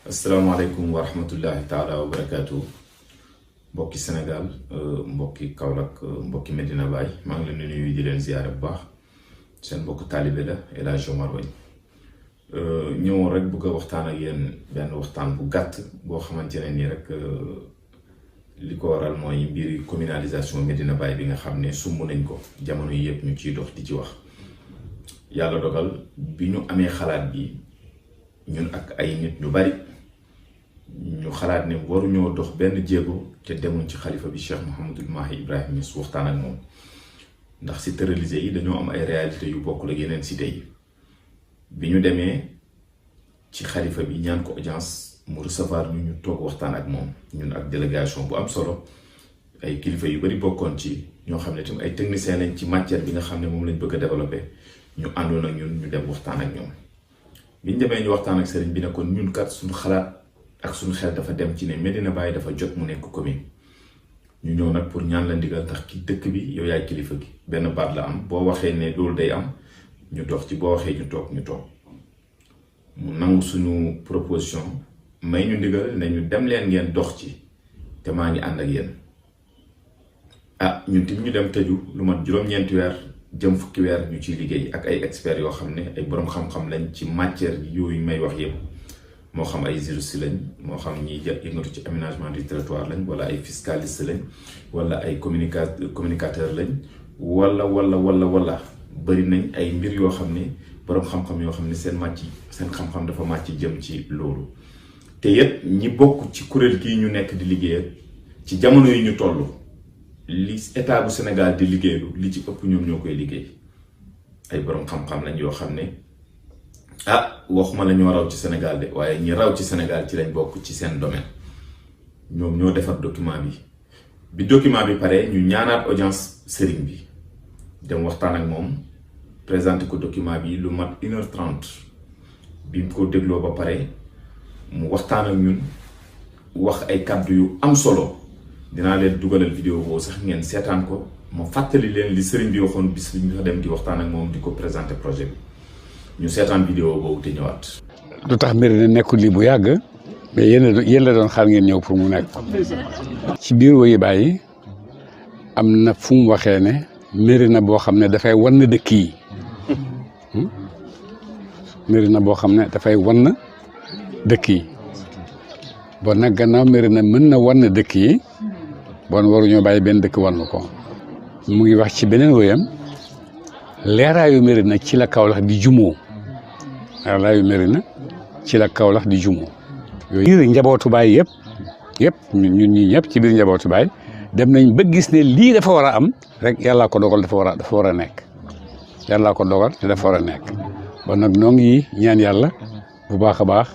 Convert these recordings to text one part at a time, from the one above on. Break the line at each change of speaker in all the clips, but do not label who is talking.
asalaamaaleykum wa rahmatullahi taala wa barakaatu mbokki Sénégal mbokki Kaolack mbokki Medina Baye maa ngi leen di nuyu di leen ziyaare bu baax seen mbokk taalibe la El Hadj Omar Wagne ñëwoon rek bëgg a waxtaan ak yéen benn waxtaan bu gàtt boo xamante ne nii rek li ko waral mooy mbiri communalisation Medina Baye bi nga xam ne sumb nañ ko jamono yi yëpp ñu ciy dox di ci wax. yàlla dogal bi ñu amee xalaat bi ñun ak ay nit ñu bari ñu xalaat ne waruñoo dox benn jéego te demuñ ci xalifa bi Cheikh Mouhamadul Mahi Ibrahima Niass waxtaan ak moom ndax cité religieux yi dañoo am ay réalités yu bokkul ak yeneen cité yi. bi ñu demee ci xalifa bi ñaan ko audience mu recevoir ñu toog waxtaan ak moom ñun ak délégation bu am solo ay kilifa yu bari bokkoon ci ñoo xam ne tam ay techniciens lañ ci matière bi nga xam ne moom lañ bëgg a développer ñu àndoon ak ñun ñu dem waxtaan ak ñoom. biñ demee ñu waxtaan ak sëriñ bi ne kon ñun kat suñu xalaat ak suñu xel dafa dem ci ne Medina Baye dafa jot mu nekk commune ñu ñëw nag pour ñaan la ndigal ndax ki dëkk bi yow yaay kilifa gi benn baat la am boo waxee ne loolu day am ñu dox ci boo waxee ñu toog mu nangu suñu proposition may ñu ndigal ne ñu dem leen ngeen dox ci te maa ngi ànd ak yéen ñun tim ñu dem tëju lu mat juróom-ñeenti weer jëm fukki weer ñu ciy liggéey ak ay experts yoo xam ne ay boroom xam-xam lañ ci matière yooyu may wax yëpp moo xam ay juristes lañ moo xam ñiy yëngatu ci aménagement du territoire lañ wala ay fiscalistes lañ wala ay communicateurs lañ wala bari nañ ay mbir yoo xam ne boroom xam-xam yoo xam ne seen xam-xam dafa màcc jëm ci loolu te yet ñi bokk ci kuréel gii ñu nekk di liggéeyal ci jamono yi ñu toll li état bu Sénégal di liggéeylu li ci ëpp ñoom ñoo koy liggéey ay boroom xam-xam lañ yoo xam ne waxuma la ñoo raw ci Sénégal de waaye ñi raw ci Sénégal ci lañ bokk ci seen domaine ñoom ñoo defar document bi document bi pare ñu ñaanaat audience sëriñ bi dem waxtaan ak moom présenté ko document bi lu mat 1h30 bi mu ko dégloo ba pare mu waxtaan ak ñun wax ay kàddu yu am solo dinaa leen dugalal vidéo boobu sax ngeen seetaan ko ma fàttali leen li sëriñ bi waxoon bis bi ñu dem di waxtaan ak moom di ko présenté projet bi ñu seetaan vidéo boobu te ñëwaat.
lu tax mbir na nekkul lii bu yàgg mais yéen la doon xaar ngeen ñëw pour mu nekk ci biir woyi bàyyi am na fu mu waxee ne Médina boo xam ne dafay wan na dëkk yi Médina boo xam ne dafay wan na dëkk yi bon nag gannaaw Médina mën na wan na dëkk yi bon waruñoo bàyyi benn dëkk wan na ko mu ngi wax ci beneen woyam leeraayu Médina ci la Kaolack di jumoo leeraayu Médina ci la Kaolack di jumoo yooyu biir njabootu Baay yëpp ñun ñi ñëpp ci biir njabootu Baay dem nañ ba gis ne lii dafa war a am rek yàllaa ko dogal dafa war a nekk yàllaa ko dogal te dafa war a nekk bon nag noo ngi ñaan yàlla bu baax a baax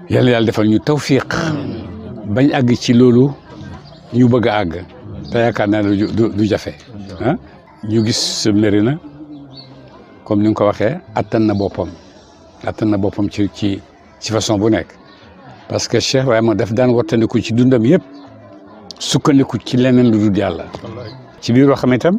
yàlla defal ñu tawfiq bañ àgg ci loolu ñu bëgg a àgg te yaakaar naa ne du jafe ñu gis Médina comme ni nga ko waxee attan na boppam ci façon bu nekk parce que Cheikh Ibrahima daf daan wattandiku ci dundam yëpp sukkandiku ci leneen lu dul yàlla ci biir loo xam ne itam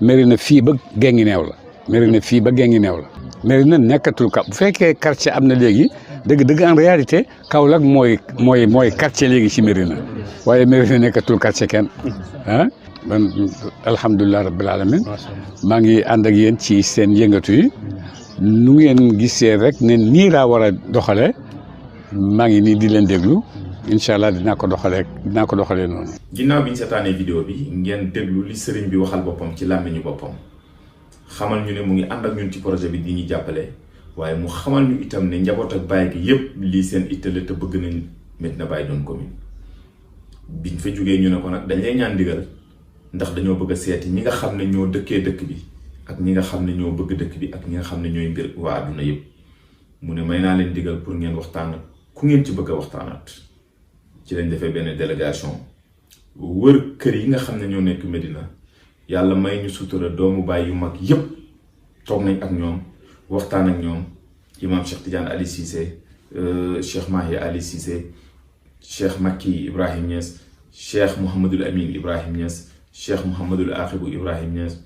Médina fii ba Guinguinéo la Médina nekkatul ka bu fekkee quartier am na léegi dëgg en réalité Kaolack mooy quartier léegi ci Médina waaye Médina nekkatul quartier kenn man alhamdulilah rabbil alamin maa ngi ànd ak yéen ci seen yëngatu yi nu ngeen gisee rek ne nii laa war a doxale maa ngi nii di leen déglu incha allah dinaa ko doxalee noonu.
ginnaaw bi ñu seetaanee vidéo bi ngeen déglu li sëriñ bi waxal boppam ci làmmiñu boppam xamal ñu ne mu ngi ànd ak ñun ci projet bi di ñu jàppale waaye mu xamal ñu itam ne njaboot ak Baye gi yépp lii seen ittale te bëgg nañ Medina Baye doon commune. biñ fa jógee ñu ne ko nag dañ lay ñaan ndigal ndax dañoo bëgg a seeti ñi nga xam ne ñoo dëkkee dëkk bi ak ñi nga xam ne ñoo bëgg dëkk bi ak ñi nga xam ne ñooy mbir waa adduna yépp mu ne may naa leen ndigal pour ngeen waxtaan ku ngeen ci bëgg a waxtaanaat. ci lañ defee benn délégation wër kër yi nga xam ne ñoo nekk Medina yàlla may ñu sutura doomu Baay yu mag yépp toog nañ ak ñoom waxtaan ak ñoom imam Cheikh Tidiane Ali Cissé Cheikh Mahi Ali Cissé Cheikh Makki Ibrahim Niass Cheikh Mouhamadul Amin Ibrahim Niass Cheikh Mouhamadul Akhibou Ibrahim Niass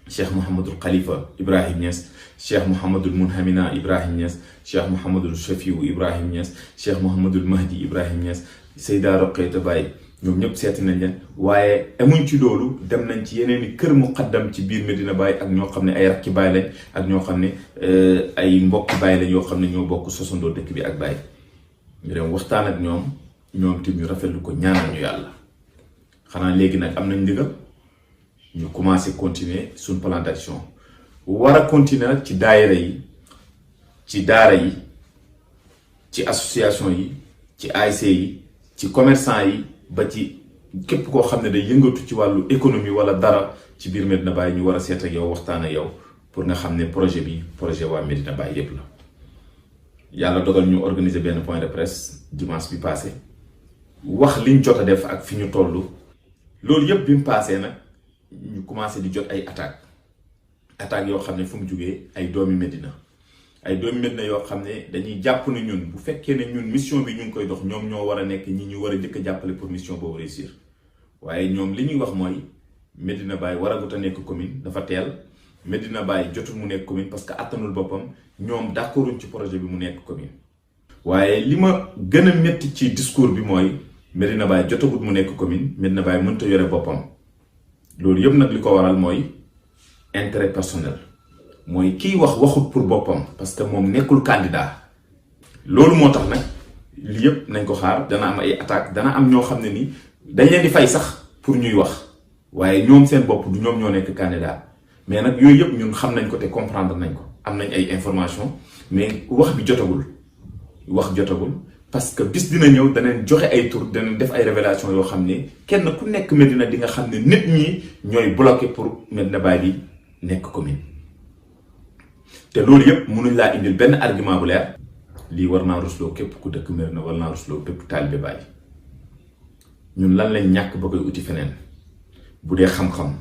Cheikh Mouhamadul Khalifa Ibrahim Niass, Cheikh Mouhamadul Munhamina Ibrahim Niass, Cheikh Mouhamadul Shafiou Ibrahim Niass, Cheikh Mouhamadul Mahdi Ibrahim Niass, Seyda Roqeeta Baye ñoom ñëpp seeti nañ leen. waaye amuñ ci loolu dem nañ ci yeneen i kër muqaddam ci biir Medina Baye ak ñoo xam ne ay rakki Baye lañ ak ñoo xam ne ay mbokki Baye lañ yoo xam ne ñoo bokk sosandoo dëkk bi ak Baye. ñu dem waxtaan ak ñoom te ñu rafetlu ko ñaanal ñu yàlla. xanaa léegi nag am nañ ndigal ñu commencé continuer suñ plan d'action war a continuer nag ci daayira yi ci daara yi ci association yi ci ASC yi ci commerçant yi ba ci képp koo xam ne day yëngatu ci wàllu économie wala dara ci biir Medina Baye ñu war a seet ak yow waxtaan ak yow pour nga xam ne projet bi projet waa Medina Baye yépp la. yàlla dogal ñu organiser benn point de presse dimanche bi passé wax liñ jot a def ak fi ñu toll. loolu yëpp bi mu passé nag ñu commencé di jot ay attaques yoo xam ne fu mu jugee ay doomi Medina yoo xam ne dañuy jàpp ne ñun bu fekkee ne ñun mission bi ñu ngi koy dox ñoom ñoo war a nekk ñi ñu war a jëkk a jàppale pour mission boobu réussir waaye ñoom li ñuy wax mooy Medina Baye waragut a nekk commune dafa teel Medina Baye jotul mu nekk commune parce que attanul boppam ñoom d'accorduñ ci projet bi mu nekk commune. waaye li ma gën a métti ci discours bi mooy Medina Baye jotagut mu nekk commune Medina Baye mënta yore boppam loolu yëpp nag li ko waral mooy intérêt personnel mooy kiy waxut pour boppam parce que moom nekkul candidat. loolu moo tax nag li yëpp nañ ko xaar dana am ay attaques dana am ñoo xam ne ni dañ leen di fay sax pour ñuy wax waaye ñoom seen bopp du ñoom ñoo nekk candidat mais nag yooyu yëpp ñun xam nañ ko te comprendre nañ ko am nañ ay information mais wax jotagul parce que bis dina ñëw danañ joxe ay tur danañ def ay révélation yoo xam ne kenn ku nekk Medina di nga xam ne nit ñi ñooy bloqué pour Medina Baye bi nekk commune. te loolu yëpp mënuñ laa indil benn argument bu leer. lii war naa rusloo képp ku dëkk Medina war naa rusloo bépp taalibe Baye ñun lan lañ ñàkk ba koy uti feneen bu dee xam-xam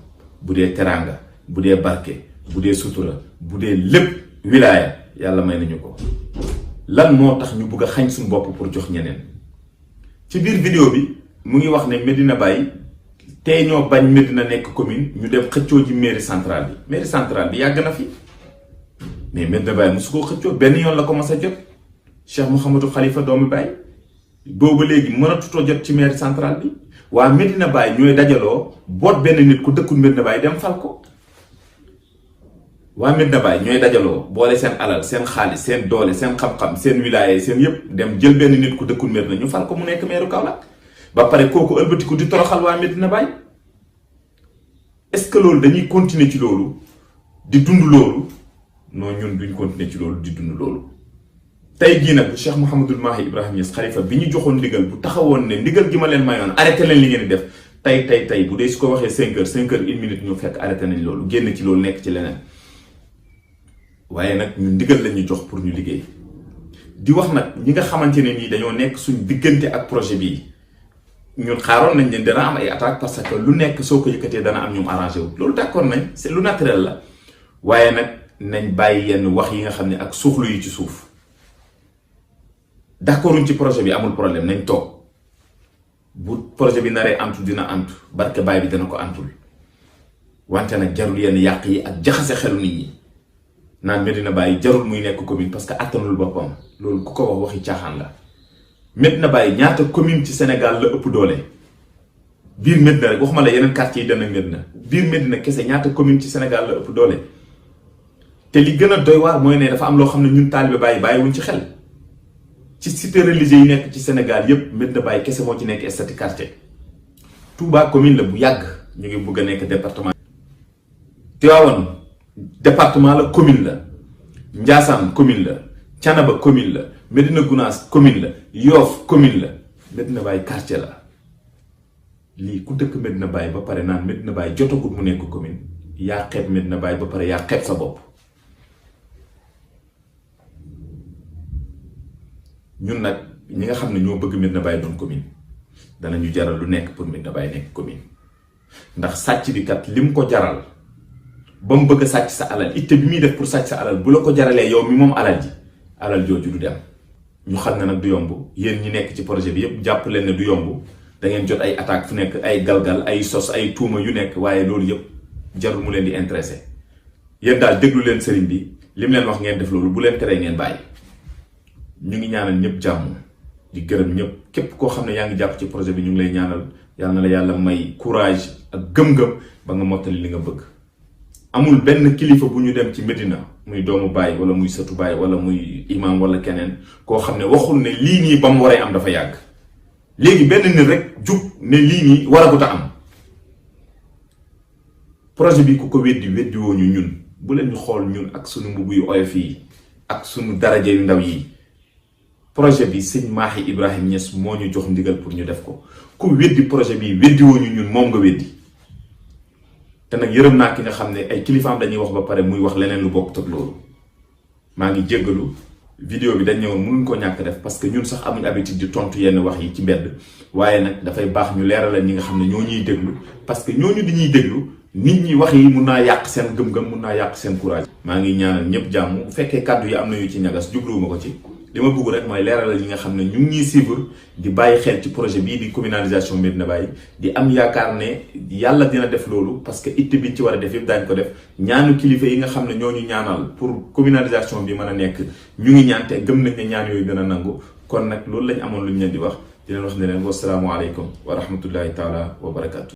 bu dee teraanga bu dee barke bu dee sutura bu dee lépp wilaaya yàlla may nañu ko. lan moo tax ñu bëgg a xañ suñu bopp pour jox ñeneen ci biir vidéo bi mu ngi wax ne Medina Baye tey ñoo bañ Medina nekk commune ñu dem xëccoo ji mairie centrale bi yàgg na fi mais Medina Baye mosu koo xëccoo benn yoon la ko mas a jot Cheikh Mouhamadou Khalifa doomi Baye boobu léegi mënatutoo jot ci mairie centrale bi waa Medina Baye ñooy dajaloo boot benn nit ku dëkkul Medina Baye dem fal ko. waa Medina Baye ñooy dajaloo boole seen alal seen xaalis seen doole seen xam-xam seen wilaya seen yëpp dem jël benn nit ku dëkkul Medina ñu fal ko mu nekk meeru Kaolack ba pare kooku ëlbatiku di toroxal waa Medina Baye. est-ce que loolu dañuy continuer ci loolu di dund loolu non ñun duñ continuer ci loolu di dund loolu. tey jii nag bu Cheikh Mouhamadul Mahi Ibrahim Niass xalifa bi ñu joxoon ndigal bu taxawoon ne ndigal gi ma leen mayoon arrêté leen li ngeen di def tey bu dee su ko waxee 5 heures 1 minute ñu fekk arrêté nañ loolu génn ci loolu nekk ci leneen. waaye nag ñu ndigal lañuy jox pour ñu liggéey di wax nag ñi nga xamante ne nii dañoo nekk suñ diggante ak projet bii ñun xaaroon nañ leen dana am ay attaques parce que lu nekk soo ko yëkkatee dana am ñum arrangé wu loolu d'accord nañ c'est lu naturel la waaye nag nañ bàyyi yenn wax yi nga xam ne ak suuxlu yi ci suuf d'accorduñ ci projet bi amul problème nañ toog bu projet bi naree antu dina antu barke Baye bi dana ko antul wante nag jarul yenn yàq yi ak jaxase xelu nit ñi naan Medina Baye jarul muy nekk commune parce que attanul boppam loolu ku ko wax waxi caaxaan la. Medina Baye ñaata commune ci Sénégal la ëpp doole biir Medina rek waxuma la yeneen quartier yi dana Medina biir Medina kese ñaata commune ci Sénégal la ëpp doole te li gën a doy waar mooy ne dafa am loo xam ne ñun taalibe Baye bàyyiwuñ ci xel ci cité religieux yi nekk ci Sénégal yépp Medina Baye kese moo ci nekk statut quartier. Touba commune la bu yàgg ñu ngi bëgg a nekk département. Tivaouane département la commune la Ndiassane commune la Thiénaba commune la Médina Gounass commune la Yoff commune la Medina Baye quartier la lii ku dëkk Medina Baye ba pare naan Medina Baye jotagut mu nekk commune yaa xeeb Medina Baye ba pare yaa xeeb sa bopp. ñun nag ñi nga xam ne ñoo bëgg Medina Baye doon commune danañu jaral lu nekk pour Medina Baye nekk commune ndax sàcc bi kat lim ko jaral ba mu bëgg a sàcc sa alal itte bi muy def pour sàcc sa alal bu la ko jaralee yow mi moom alal ji alal jooju du dem. ñu xam ne nag du yomb yéen ñi nekk ci projet bi yépp jàpp leen ne du yomb da ngeen jot ay attaques fu nekk ay galgal ay sos ay tuuma yu nekk waaye loolu yépp jarul mu leen di intéressé yéen daal déglu leen sëriñ bi lim leen wax ngeen def loolu bu leen teree ngeen bàyyi. ñu ngi ñaanal ñëpp jàmm di gërëm ñëpp képp koo xam ne yaa ngi jàpp ci projet bi ñu ngi lay ñaanal yàlla na la yàlla may courage ak gëm-gëm ba nga mottali li nga bëgg. amul benn kilifa bu ñu dem ci Medina muy doomu baay wala muy sëtu baay wala muy imam wala keneen koo xam ne waxul ne lii nii ba mu waree am dafa yàgg. léegi benn nit rek jug ne lii nii waragut a am projet bi ku ko weddi woo ñu ñun bu leen ñu xool ñun ak sunu mbubb yu oyof yi ak sunu daraje yu ndaw yi. projet bi sëñ Mahi Ibrahim Niass moo ñu jox ndigal pour ñu def ko ku weddi projet bi weddi woo ñu ñun moom nga weddi te nag yërëm naa ki nga xam ne ay kilifaam dañuy wax ba pare muy wax leneen lu bokk ak loolu. maa ngi jéggalu vidéo bi dañ ñëwoon mënuñ ko ñàkk def parce que ñun sax amuñ habitude di tontu yenn wax yi ci mbedd waaye nag dafay baax ñu leeralal ñi nga xam ne ñoo ñuy déglu parce que ñooñu di ñuy déglu nit ñi wax yi mun naa yàq seen gëm-gëm mun naa yàq seen courage. maa ngi ñaanal ñëpp jàmm bu fekkee kàddu yi am na yu ci ñagas jubluwuma ko ci. li ma bëgg rek mooy leeralal ñi nga xam ne ñu ngi ñuy suivre di bàyyi xel ci projet bii di communalisation Medina Baye di am yaakaar ne yàlla dina def loolu parce que itte bi ci war a def yëpp daañu ko def ñaanu kilifa yi nga xam ne ñoo ñu ñaanal pour communalisation bi mën a nekk ñu ngi ñaan te gëm nañ ne ñaan yooyu dina nangu kon nag loolu lañ amoon lu ñu leen di wax di leen wax ne leen wasalaamualeykum wa rahmatullahi taala wa barakaatu.